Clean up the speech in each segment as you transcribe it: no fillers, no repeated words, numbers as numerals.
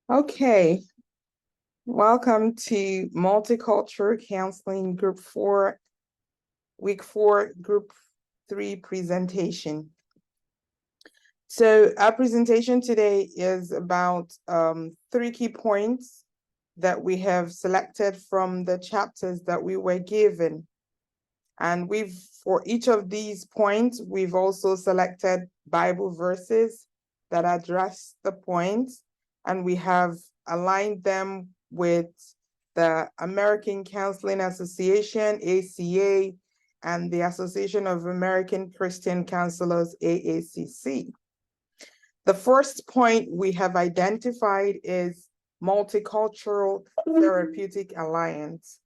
Okay, welcome to Multicultural Counseling Group 4, Week 4, Group 3 presentation. So our presentation today is about 3 key points that we have selected from the chapters that we were given. And for each of these points, we've also selected Bible verses that address the points, and we have aligned them with the American Counseling Association, ACA, and the Association of American Christian Counselors, AACC. The first point we have identified is Multicultural Therapeutic Alliance.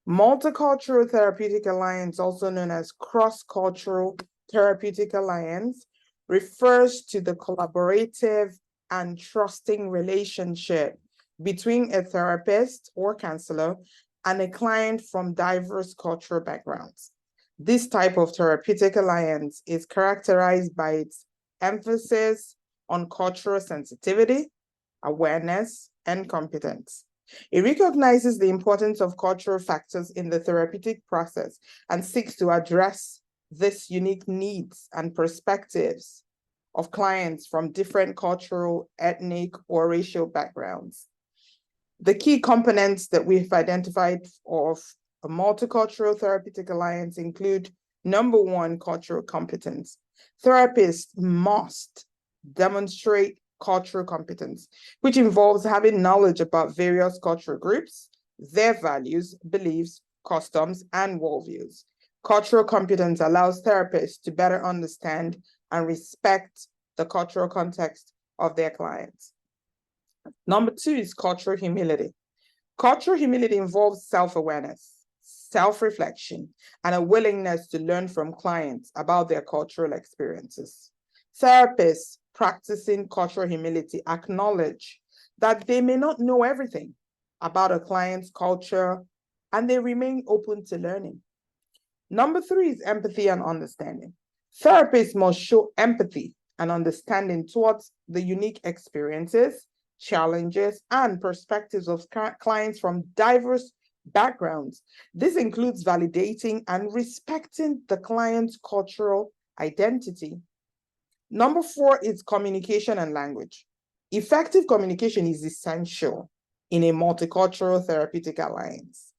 Multicultural Therapeutic Alliance, also known as Cross-Cultural Therapeutic Alliance, refers to the collaborative and trusting relationship between a therapist or counselor and a client from diverse cultural backgrounds. This type of therapeutic alliance is characterized by its emphasis on cultural sensitivity, awareness, and competence. It recognizes the importance of cultural factors in the therapeutic process and seeks to address these unique needs and perspectives of clients from different cultural, ethnic, or racial backgrounds. The key components that we've identified of a multicultural therapeutic alliance include, number one, cultural competence. Therapists must demonstrate cultural competence, which involves having knowledge about various cultural groups, their values, beliefs, customs, and worldviews. Cultural competence allows therapists to better understand and respect the cultural context of their clients. Number two is cultural humility. Cultural humility involves self-awareness, self-reflection, and a willingness to learn from clients about their cultural experiences. Therapists practicing cultural humility acknowledge that they may not know everything about a client's culture, and they remain open to learning. Number three is empathy and understanding. Therapists must show empathy and understanding towards the unique experiences, challenges, and perspectives of clients from diverse backgrounds. This includes validating and respecting the client's cultural identity. Number four is communication and language. Effective communication is essential in a multicultural therapeutic alliance.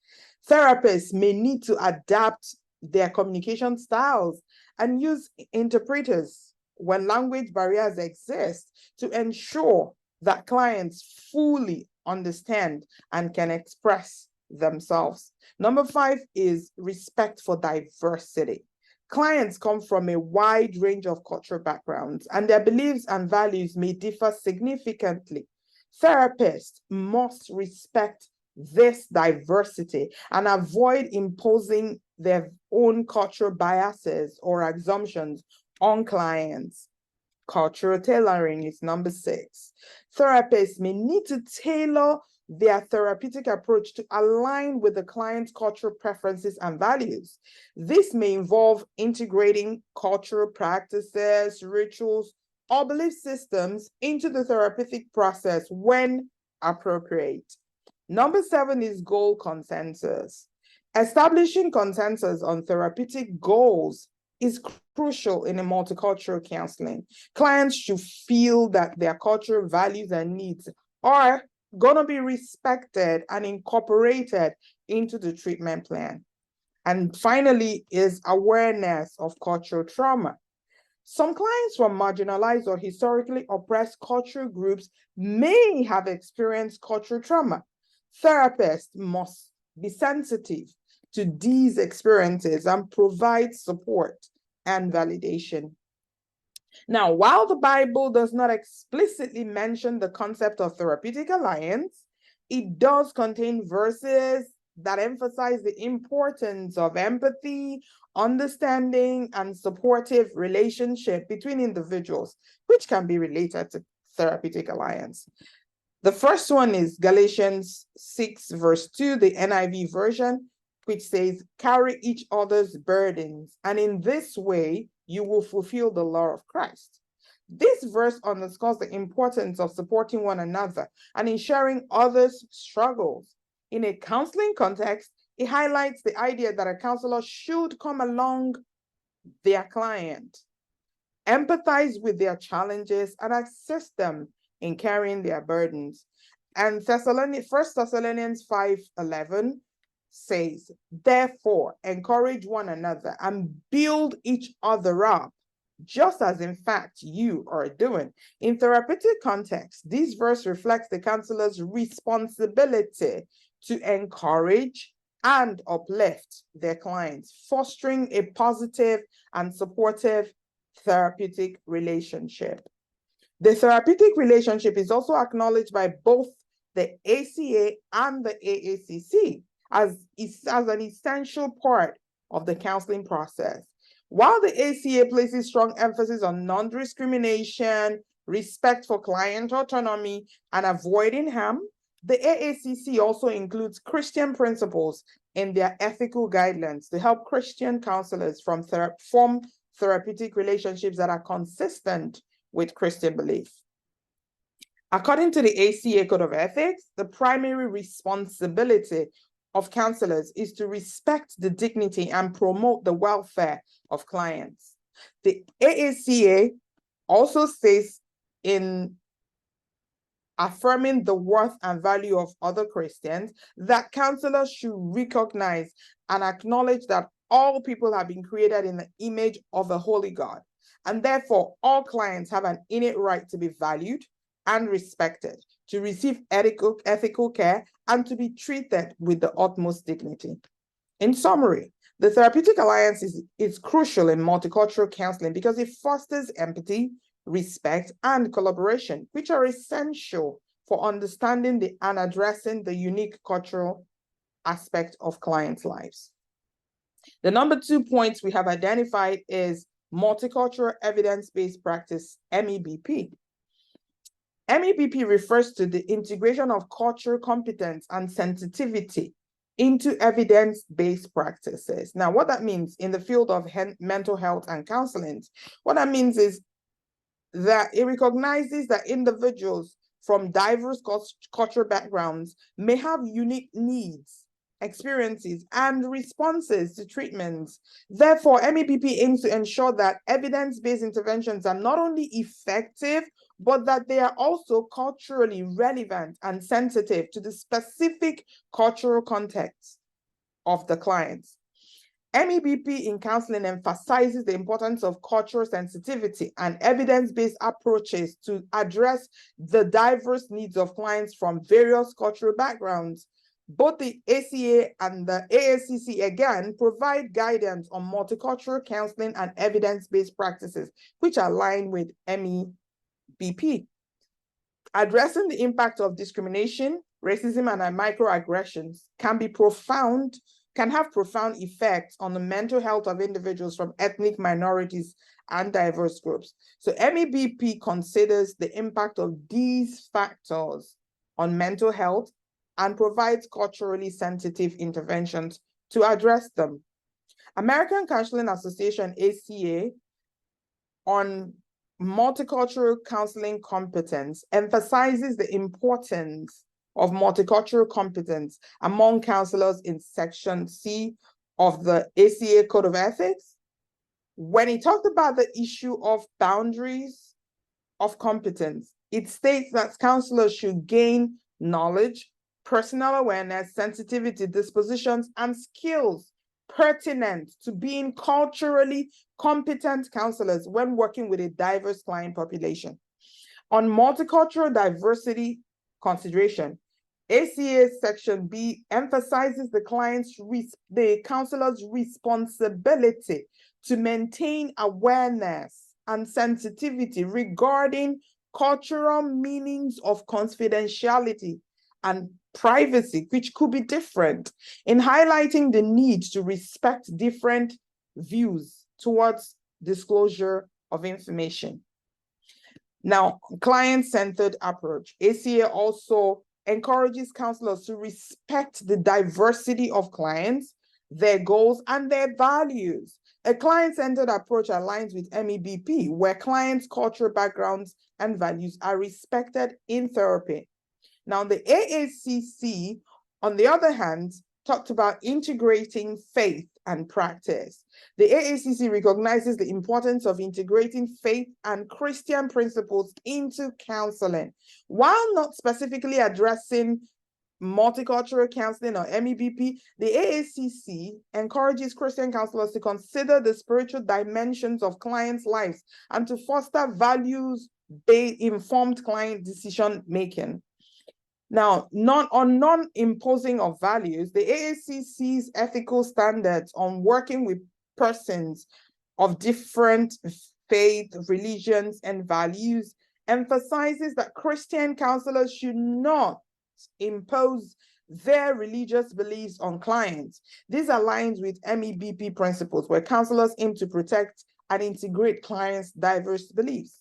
Therapists may need to adapt their communication styles and use interpreters when language barriers exist to ensure that clients fully understand and can express themselves. Number five is respect for diversity. Clients come from a wide range of cultural backgrounds, and their beliefs and values may differ significantly. Therapists must respect this diversity and avoid imposing their own cultural biases or assumptions on clients. Cultural tailoring is number six. Therapists may need to tailor their therapeutic approach to align with the client's cultural preferences and values. This may involve integrating cultural practices, rituals, or belief systems into the therapeutic process when appropriate. Number seven is goal consensus. Establishing consensus on therapeutic goals is crucial in a multicultural counseling. Clients should feel that their cultural values and needs are going to be respected and incorporated into the treatment plan. And finally is awareness of cultural trauma. Some clients from marginalized or historically oppressed cultural groups may have experienced cultural trauma. Therapists must be sensitive to these experiences and provide support and validation. Now, while the Bible does not explicitly mention the concept of therapeutic alliance, it does contain verses that emphasize the importance of empathy, understanding, and supportive relationship between individuals, which can be related to therapeutic alliance. The first one is Galatians 6, verse 2, the NIV version, which says, "Carry each other's burdens, and in this way you will fulfill the law of Christ." This verse underscores the importance of supporting one another and in sharing others' struggles. In a counseling context, it highlights the idea that a counselor should come along their client, empathize with their challenges, and assist them in carrying their burdens. And 1 Thessalonians 5:11 says, therefore, encourage one another and build each other up, just as in fact you are doing. In therapeutic context, this verse reflects the counselor's responsibility to encourage and uplift their clients, fostering a positive and supportive therapeutic relationship. The therapeutic relationship is also acknowledged by both the ACA and the AACC as an essential part of the counseling process. While the ACA places strong emphasis on non-discrimination, respect for client autonomy, and avoiding harm, the AACC also includes Christian principles in their ethical guidelines to help Christian counselors form therapeutic relationships that are consistent with Christian belief. According to the ACA Code of Ethics, the primary responsibility of counselors is to respect the dignity and promote the welfare of clients. The AACA also says in affirming the worth and value of other Christians that counselors should recognize and acknowledge that all people have been created in the image of a holy God, and therefore all clients have an innate right to be valued and respected, to receive ethical care, and to be treated with the utmost dignity. In summary, the therapeutic alliance is crucial in multicultural counseling because it fosters empathy, respect, and collaboration, which are essential for understanding and addressing the unique cultural aspect of clients' lives. The number 2 points we have identified is multicultural evidence-based practice, MEBP. MEBP refers to the integration of cultural competence and sensitivity into evidence-based practices. Now, what that means in the field of mental health and counseling, what that means is that it recognizes that individuals from diverse cultural backgrounds may have unique needs, experiences, and responses to treatments. Therefore, MEBP aims to ensure that evidence-based interventions are not only effective, but that they are also culturally relevant and sensitive to the specific cultural context of the clients. MEBP in counseling emphasizes the importance of cultural sensitivity and evidence-based approaches to address the diverse needs of clients from various cultural backgrounds. Both the ACA and the AACC, again, provide guidance on multicultural counseling and evidence-based practices, which align with MEBP. Addressing the impact of discrimination, racism, and microaggressions can have profound effects on the mental health of individuals from ethnic minorities and diverse groups. So MEBP considers the impact of these factors on mental health and provides culturally sensitive interventions to address them. American Counseling Association, ACA, on multicultural counseling competence emphasizes the importance of multicultural competence among counselors in Section C of the ACA Code of Ethics. When it talked about the issue of boundaries of competence, it states that counselors should gain knowledge, personal awareness, sensitivity, dispositions, and skills pertinent to being culturally competent counselors when working with a diverse client population. On multicultural diversity consideration, ACA Section B emphasizes the counselor's responsibility to maintain awareness and sensitivity regarding cultural meanings of confidentiality and privacy, which could be different, in highlighting the need to respect different views towards disclosure of information. Now, client-centered approach. ACA also encourages counselors to respect the diversity of clients their goals, and their values. A client-centered approach aligns with MEBP, where clients' cultural backgrounds and values are respected in therapy. Now, the AACC, on the other hand, talked about integrating faith and practice. The AACC recognizes the importance of integrating faith and Christian principles into counseling. While not specifically addressing multicultural counseling or MEBP, the AACC encourages Christian counselors to consider the spiritual dimensions of clients' lives and to foster values-informed client decision-making. Now, non-imposing of values, the AACC's ethical standards on working with persons of different faith, religions, and values emphasizes that Christian counselors should not impose their religious beliefs on clients. This aligns with MEBP principles, where counselors aim to protect and integrate clients' diverse beliefs.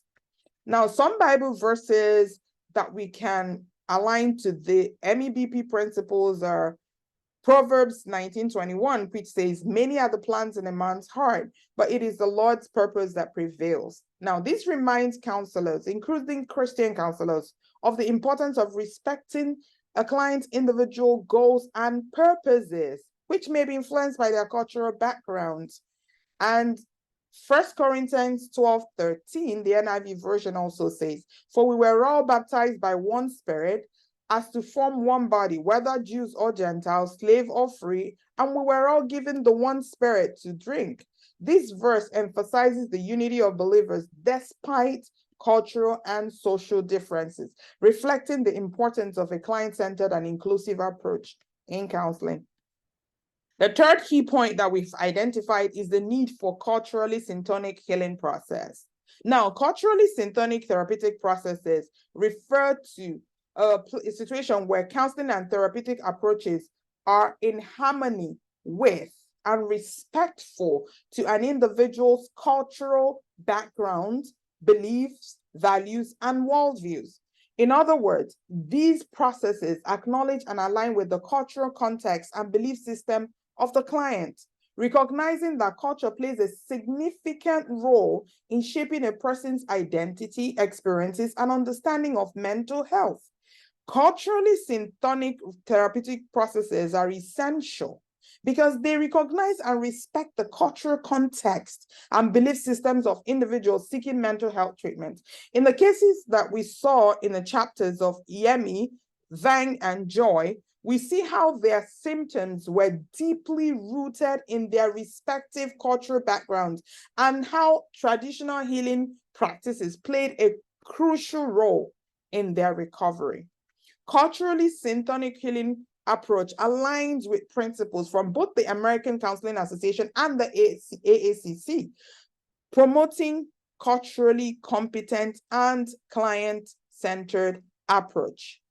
Now, some Bible verses that we can align to the MEBP principles are Proverbs 19:21, which says, "Many are the plans in a man's heart, but it is the Lord's purpose that prevails." Now, this reminds counselors, including Christian counselors, of the importance of respecting a client's individual goals and purposes, which may be influenced by their cultural background. And 1 Corinthians 12:13, the NIV version also says, "For we were all baptized by one Spirit, as to form one body, whether Jews or Gentiles, slave or free, and we were all given the one Spirit to drink." This verse emphasizes the unity of believers despite cultural and social differences, reflecting the importance of a client-centered and inclusive approach in counseling. The third key point that we've identified is the need for culturally syntonic healing process. Now, culturally syntonic therapeutic processes refer to a situation where counseling and therapeutic approaches are in harmony with and respectful to an individual's cultural background, beliefs, values, and worldviews. In other words, these processes acknowledge and align with the cultural context and belief system of the client, recognizing that culture plays a significant role in shaping a person's identity, experiences, and understanding of mental health. Culturally syntonic therapeutic processes are essential because they recognize and respect the cultural context and belief systems of individuals seeking mental health treatment. In the cases that we saw in the chapters of Yemi, Vang, and Joy, we see how their symptoms were deeply rooted in their respective cultural backgrounds and how traditional healing practices played a crucial role in their recovery. Culturally syntonic healing approach aligns with principles from both the American Counseling Association and the AACC, promoting culturally competent and client-centered approach.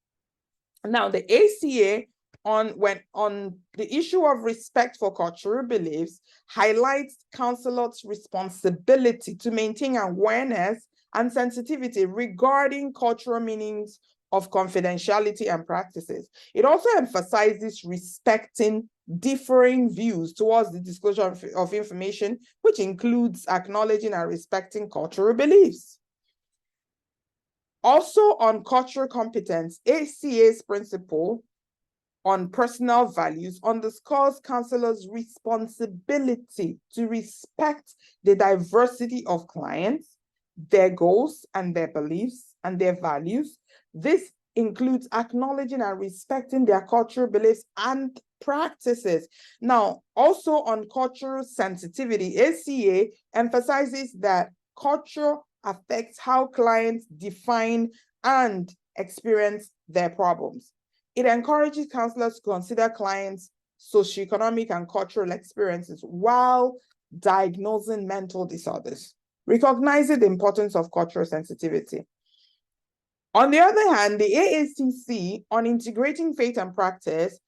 Now, the ACA on the issue of respect for cultural beliefs highlights counselors' responsibility to maintain awareness and sensitivity regarding cultural meanings of confidentiality and practices. It also emphasizes respecting differing views towards the disclosure of information, which includes acknowledging and respecting cultural beliefs. Also on cultural competence, ACA's principle on personal values underscores counselors' responsibility to respect the diversity of clients, their goals and their beliefs and their values. This includes acknowledging and respecting their cultural beliefs and practices. Now, also on cultural sensitivity, ACA emphasizes that culture affects how clients define and experience their problems. It encourages counselors to consider clients' socioeconomic and cultural experiences while diagnosing mental disorders, recognizing the importance of cultural sensitivity. On the other hand, the AACC on integrating faith and practice,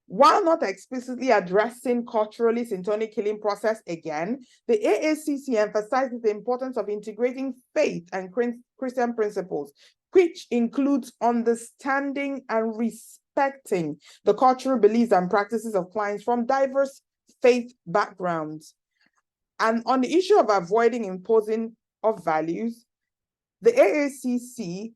while not explicitly addressing culturally syntonic healing process again, the AACC emphasizes the importance of integrating faith and Christian principles, which includes understanding and respecting the cultural beliefs and practices of clients from diverse faith backgrounds. And on the issue of avoiding imposing of values, the AACC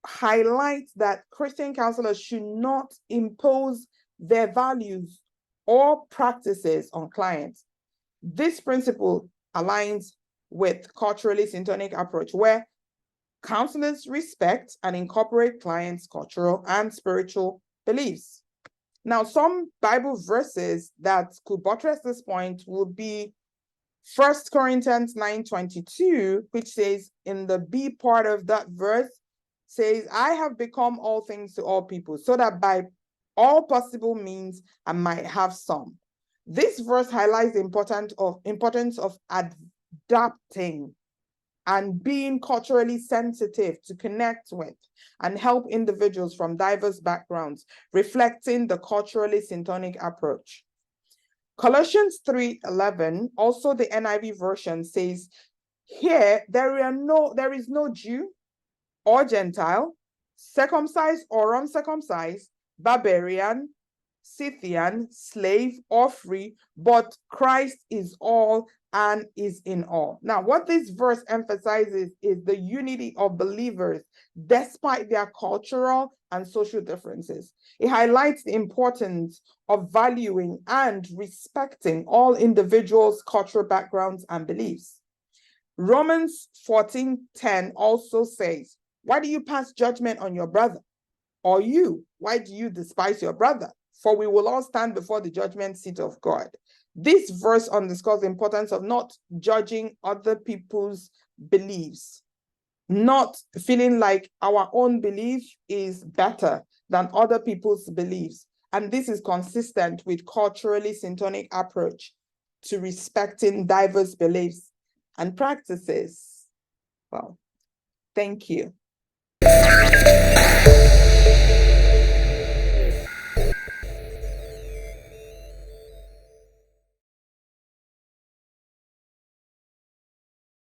highlights that Christian counselors should not impose their values or practices on clients. This principle aligns with culturally syntonic approach, where counselors respect and incorporate clients' cultural and spiritual beliefs. Now, some Bible verses that could buttress this point would be 1 Corinthians 9:22, which says in the B part of that verse, says, I have become all things to all people, so that by all possible means I might have some. This verse highlights the importance of adapting and being culturally sensitive to connect with and help individuals from diverse backgrounds, reflecting the culturally syntonic approach. Colossians 3:11, also the NIV version, says, here there is no Jew or Gentile, circumcised or uncircumcised, barbarian, Scythian, slave or free, but Christ is all and is in all. Now, what this verse emphasizes is the unity of believers despite their cultural and social differences. It highlights the importance of valuing and respecting all individuals' cultural backgrounds and beliefs. Romans 14:10 also says, why do you pass judgment on your brother? Or you, why do you despise your brother? For we will all stand before the judgment seat of God. This verse underscores the importance of not judging other people's beliefs, not feeling like our own belief is better than other people's beliefs. And this is consistent with culturally syntonic approach to respecting diverse beliefs and practices. Well, thank you.